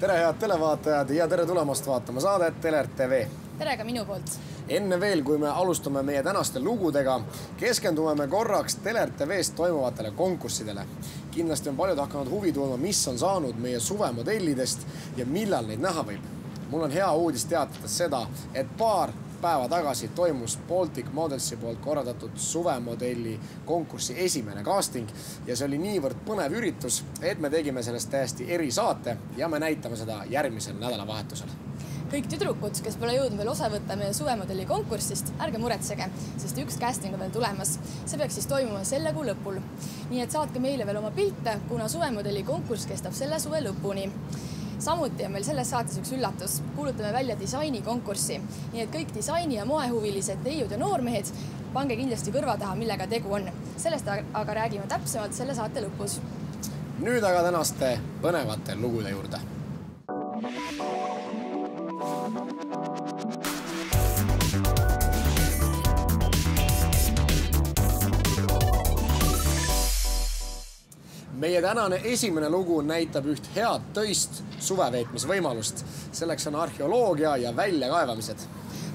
Tere head televaatajad ja tere tulemast vaatama saadet Telert TV. Tere ka minu poolt. Enne veel, kui me alustame meie tänaste lugudega, keskendume me korraks Telert TV's toimuvatele konkurssidele. Kindlasti on paljud hakanud huvi tundma, mis on saanud meie suvemodellidest ja millal neid näha võib. Mul on hea uudis teatada seda, et paar päeva tagasi toimus Baltic Modelsi poolt korraldatud suvemodelli konkursi esimene casting ja see oli niivõrd põnev üritus, et me tegime sellest täiesti erisaate ja me näitame seda järgmisel nädalavahetusel. Kõik tüdrukud, kes pole jõudnud veel osa võtta meie suvemodelli konkursist, ärge muretsege, sest üks casting on veel tulemas. See peaks siis toimuma selle kuu lõpul. Nii et saatke meile veel oma pilte, kuna suvemodelli konkurss kestab selle suve lõpuni. Samuti on meil selles saates üks üllatus. Kuulutame välja disainikonkurssi. Nii et kõik disaini- ja moehuvilised teiud ja noormehed, pange kindlasti kõrva taha, millega tegu on. Sellest aga räägime täpsemalt selle saate lõpus. Nüüd aga tänaste põnevate lugude juurde. Meie tänane esimene lugu näitab üht head töist suveveetmisvõimalust. Selleks on arheoloogia ja väljakaevamised.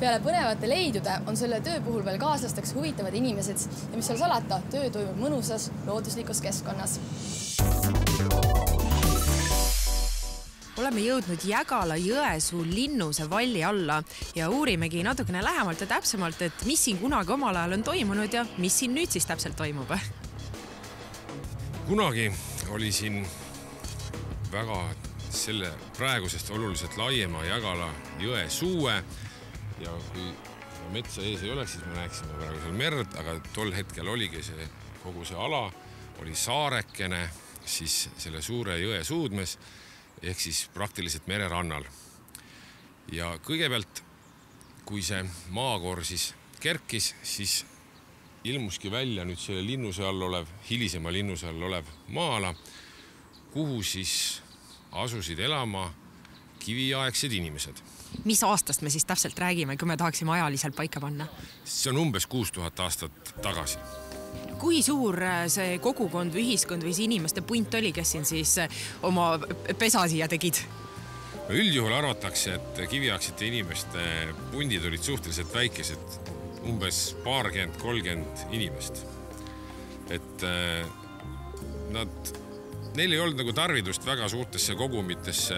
Peale põnevate leidude on selle töö puhul veel kaaslasteks huvitavad inimesed ja mis seal salata, töö toimub mõnusas looduslikus keskkonnas. Oleme jõudnud Jägala Jõesuu Linnuse valli alla ja uurimegi natukene lähemalt ja täpsemalt, et mis siin kunagi omal ajal on toimunud ja mis siin nüüd siis täpselt toimub. Kunagi oli siin väga selle praegusest oluliselt laiema Jägala jõe suue ja kui metsa ees ei oleks, siis me näeksime praegu seal merd, aga tol hetkel oligi kogu see ala oli saarekene siis selle suure jõe suudmes ehk siis praktiliselt mererannal. Ja kõigepealt, kui see maakoor siis kerkis, siis ilmuski välja nüüd selle linnuse all olev, hilisema linnuse all olev maala, kuhu siis asusid elama kiviaegsed inimesed. Mis aastast me siis täpselt räägime, kui me tahaksime ajaliselt paika panna? See on umbes 6000 aastat tagasi. Kui suur see kogukond või ühiskond või see inimeste punt oli, kes siin siis oma pesa siia tegid? Üldjuhul arvatakse, et kiviaegsete inimeste pundid olid suhteliselt väikesed, umbes 20-30 inimest. Et neil ei olnud nagu tarvidust väga suurtesse kogumitesse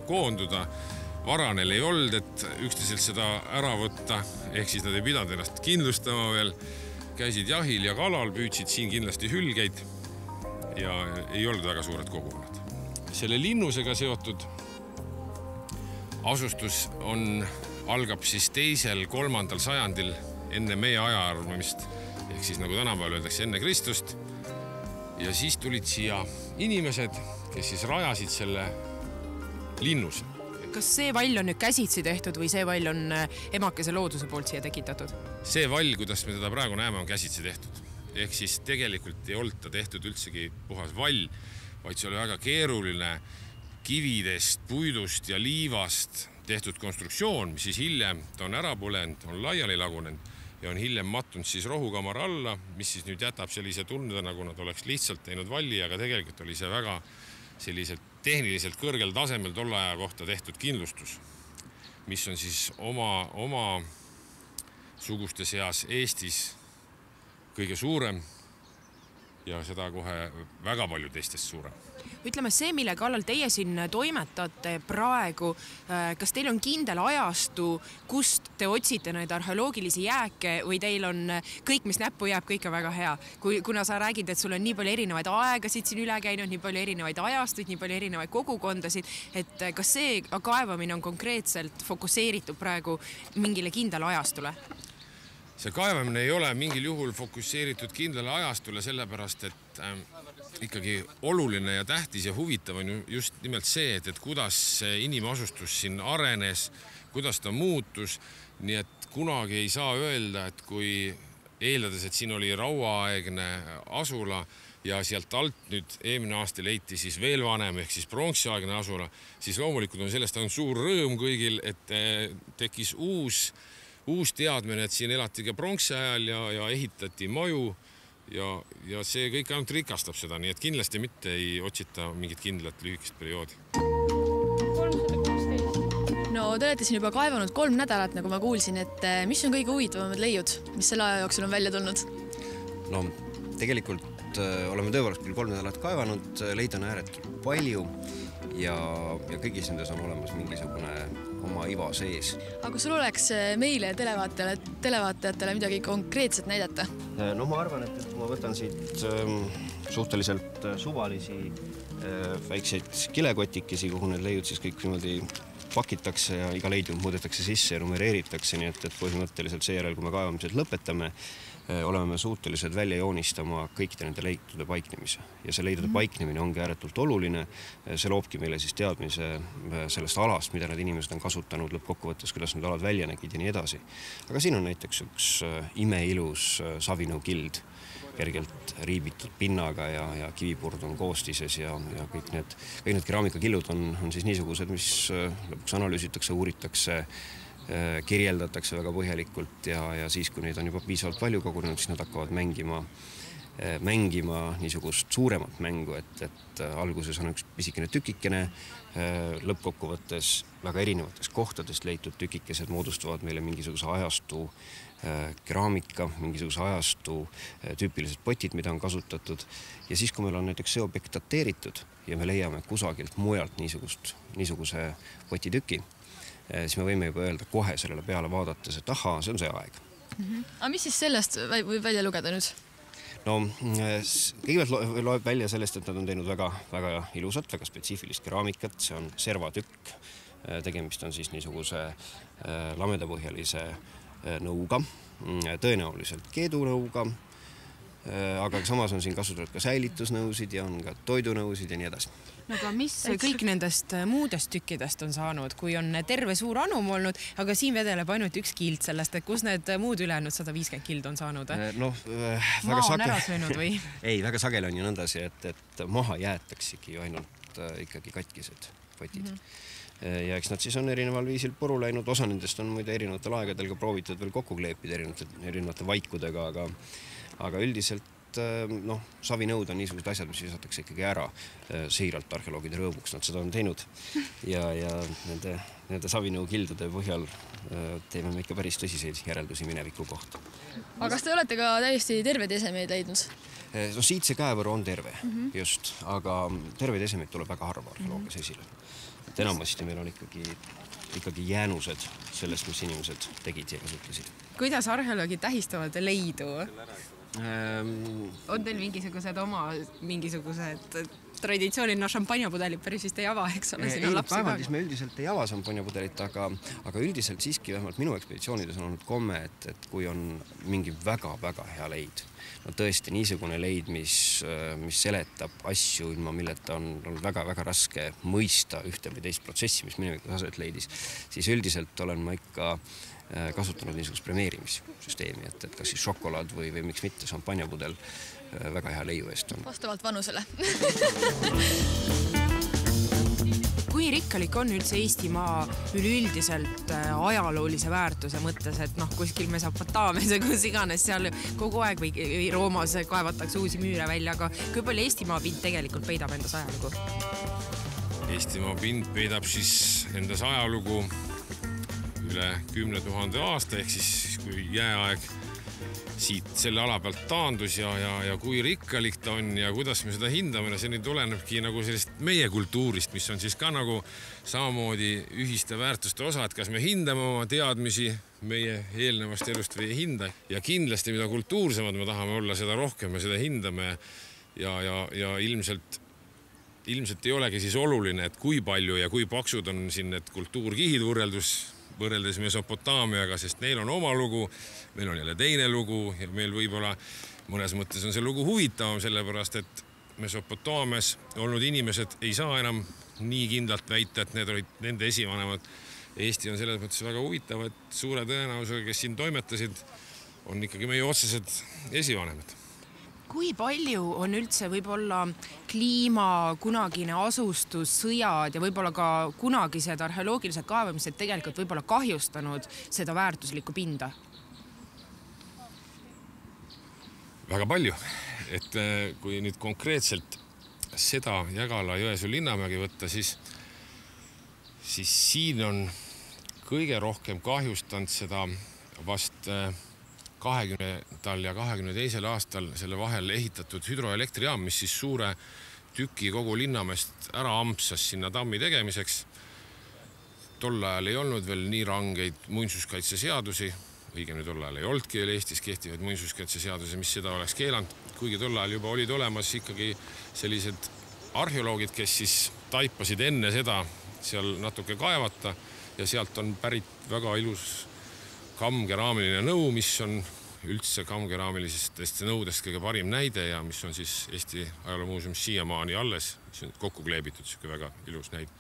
koonduda. Vara neil ei olnud, et üksteiselt seda ära võtta, ehk siis nad ei pidanud ennast kindlustama veel. Käisid jahil ja kalal, püüdsid siin kindlasti hülgeid ja ei olnud väga suured kogumad. Selle linnusega seotud asustus algab siis 2.–3. sajandil enne meie ajaarvamist, ehk siis nagu tänapäeval öeldakse enne Kristust. Ja siis tulid siia inimesed, kes siis rajasid selle linnuse. Kas see vall on nüüd käsitsi tehtud või see vall on emakese looduse poolt siia tekitatud? See vall, kuidas me teda praegu näeme, on käsitsi tehtud. Ehk siis tegelikult ei olnud ta tehtud üldsegi puhas vall, vaid see oli väga keeruline kividest, puidust ja liivast tehtud konstruktsioon, mis siis hiljem ta on ära põlenud, on laiali lagunenud ja on hiljem mattunud siis rohukamara alla, mis siis nüüd jätab sellise tunde, nagu nad oleks lihtsalt teinud valli, aga tegelikult oli see väga selliselt tehniliselt kõrgel tasemel tolle aja kohta tehtud kindlustus, mis on siis oma suguste seas Eestis kõige suurem ja seda kohe väga palju teistest suurem. Ütleme, see, mille kallal teie siin toimetate praegu, kas teil on kindel ajastu, kust te otsite neid arheoloogilisi jääke või teil on kõik, mis näppu jääb, kõik on väga hea? Kuna sa räägid, et sul on nii palju erinevaid aegasid siin üle käinud, nii palju erinevaid ajastuid, nii palju erinevaid kogukondasid, et kas see kaevamine on konkreetselt fokusseeritud praegu mingile kindlale ajastule? See kaevamine ei ole mingil juhul fokusseeritud kindlale ajastule, sellepärast, et ikkagi oluline ja tähtis ja huvitav on just nimelt see, et kuidas inimasustus siin arenes, kuidas ta muutus, nii et kunagi ei saa öelda, et kui eeldades, et siin oli rauaaegne asula ja sealt alt nüüd eelmine aasta leiti siis veel vanem ehk siis pronksiaegne asula, siis loomulikult on sellest on suur rõõm kõigil, et tekkis uus teadmine, et siin elati ka pronksi ajal ja ehitati maju ja see kõik ainult rikastab seda, nii et kindlasti mitte ei otsita mingit kindlat lühikest perioodi. te olete siin juba kaevanud 3 nädalat, nagu ma kuulsin, et mis on kõige huvitavamad leiud, mis selle aja jooksul on välja tulnud? No tegelikult oleme tõepoolest küll 3 nädalat kaevanud, leida on ääretult palju ja kõigis nendes on olemas mingisugune oma iva sees. Aga sul oleks meile ja televaatajatele midagi konkreetset näidata? No ma arvan, et ma võtan siit suhteliselt suvalisi väikseid kilekotikesi, kuhu need leiud siis kõik niimoodi pakitakse ja iga leid muudetakse sisse ja numereeritakse, nii et põhimõtteliselt seejärel, kui me kaevamised lõpetame, oleme suutelised välja joonistama kõikide nende leidude paiknemise. Ja see leidude paiknemine ongi ääretult oluline. See loobki meile siis teadmise sellest alast, mida need inimesed on kasutanud lõppkokkuvõttes, kuidas need alad välja nägid ja nii edasi. Aga siin on näiteks üks imeilus savinõukild, kergelt riibitud pinnaga ja kivipurd on koostises ja kõik need keraamikakillud on siis niisugused, mis lõpuks analüüsitakse, uuritakse, kirjeldatakse väga põhjalikult ja siis, kui neid on juba piisavalt palju kogunenud, siis nad hakkavad mängima niisugust suuremat mängu, et alguses on üks pisikene tükikene, lõppkokkuvõttes väga erinevatest kohtadest leitud tükikesed moodustavad meile mingisuguse ajastu keraamika, mingisuguse ajastu tüüpilised potid, mida on kasutatud ja siis, kui meil on näiteks see objekt dateeritud ja me leiame kusagilt mujalt niisuguse potitüki, siis me võime juba öelda kohe sellele peale vaadates, et ahaa, see on see aeg. Aga mis siis sellest võib välja lugeda nüüd? No, kõigepealt loeb välja sellest, et nad on teinud väga, väga ilusat, väga spetsiifilist keraamikat, see on servatükk, tegemist on siis niisuguse lamedapõhjalise nõuga, tõenäoliselt keedunõuga, aga samas on siin kasutatud ka säilitusnõusid ja on ka toidunõusid ja nii edasi. No aga mis kõik nendest muudest tükkidest on saanud, kui on terve suur anum olnud, aga siin vedeleb ainult üks kild sellest, et kus need muud ülejäänud 150 kild on saanud? Maa on ära söönud või? Ei, väga sageli on ju nõndasi, et maha jäetaksegi ainult ikkagi katkised potid. Ja eks nad siis on erineval viisil puru läinud, osa nendest on muide erinevatel aegadel ka proovitud veel kokku kleepida erinevate vaikudega, aga üldiselt savinõud on niisugused asjad, mis visatakse ikkagi ära siiralt arheoloogide rõõmuks, nad seda on teinud ja nende savinõukildude põhjal teeme me ikka päris tõsiseid järeldusi mineviku kohta. Aga kas te olete ka täiesti terveid esemeid leidnud? No siit see käevõru on terve, just, aga terveid esemeid tuleb väga harva arheoloogias esile. Et enamasti meil on ikkagi jäänused sellest, mis inimesed tegid ja kasutasid. Kuidas arheoloogid tähistavad leidu? On teil mingisugused traditsioonid, šampanjapudelid päris vist ei ava, eks ole, siin on lapsi kaevandis me üldiselt ei ava šampanjapudelit, aga üldiselt siiski vähemalt minu ekspeditsioonides on olnud komme, et kui on mingi väga-väga hea leid, no tõesti niisugune leid, mis seletab asju, ilma milleta on olnud väga-väga raske mõista ühte või teist protsessi, mis minevikus aset leidis, siis üldiselt olen ma ikka kasutanud niisugust premeerimissüsteemi, et kas siis šokolaad või miks mitte šampanjapudel väga hea leiu eest on. Vastavalt vanusele. Kui rikkalik on üldse Eestimaa üleüldiselt ajaloolise väärtuse mõttes, et kuskil Mesopotamias ja kus iganes seal kogu aeg või Roomas kaevatakse uusi müüre välja, aga kui palju Eestimaa pind tegelikult peidab endas ajalugu? Eestimaa pind peidab siis endas ajalugu üle 10 000 aasta, ehk siis kui jääaeg siit selle ala pealt taandus ja kui rikkalik ta on ja kuidas me seda hindame, see nüüd olenebki nagu sellist meie kultuurist, mis on siis ka nagu samamoodi ühiste väärtuste osa, et kas me hindame oma teadmisi meie eelnevast elust või ei hinda. Ja kindlasti, mida kultuursemad me tahame olla, seda rohkem me seda hindame ja ilmselt ei olegi siis oluline, et kui palju ja kui paksud on siin need kultuurkihid võrreldes Mesopotaamiaga, sest neil on oma lugu, meil on jälle teine lugu ja meil võib-olla mõnes mõttes on see lugu huvitavam, sellepärast et Mesopotaamias olnud inimesed ei saa enam nii kindlalt väita, et need olid nende esivanemad. Eesti on selles mõttes väga huvitav, et suure tõenäosusega, kes siin toimetasid, on ikkagi meie otsesed esivanemad. Kui palju on üldse võib-olla kliima, kunagine asustus, sõjad ja võib-olla ka kunagised arheoloogilised kaevamised tegelikult võib-olla kahjustanud seda väärtuslikku pinda? Väga palju. Et kui nüüd konkreetselt seda Jägala, Jõesuu, Linnamägi võtta, siis siin on kõige rohkem kahjustanud seda vast 20. ja 22. aastal selle vahel ehitatud hüdroelektrijaam, mis siis suure tüki kogu Linnamäest ära ampsas sinna tammi tegemiseks. Tol ajal ei olnud veel nii rangeid muinsuskaitseseadusi, õigemini tol ajal ei olnudki veel Eestis kehtivaid muinsuskaitseseadusi, mis seda oleks keelanud, kuigi tol ajal juba olid olemas ikkagi sellised arheoloogid, kes siis taipasid enne seda seal natuke kaevata ja sealt on pärit väga ilus kammkeraamiline nõu, mis on üldse kammkeraamilistest nõudest kõige parim näide ja mis on siis Eesti Ajaloomuuseumis siiamaani alles, mis on kokku kleebitud, väga ilus näide.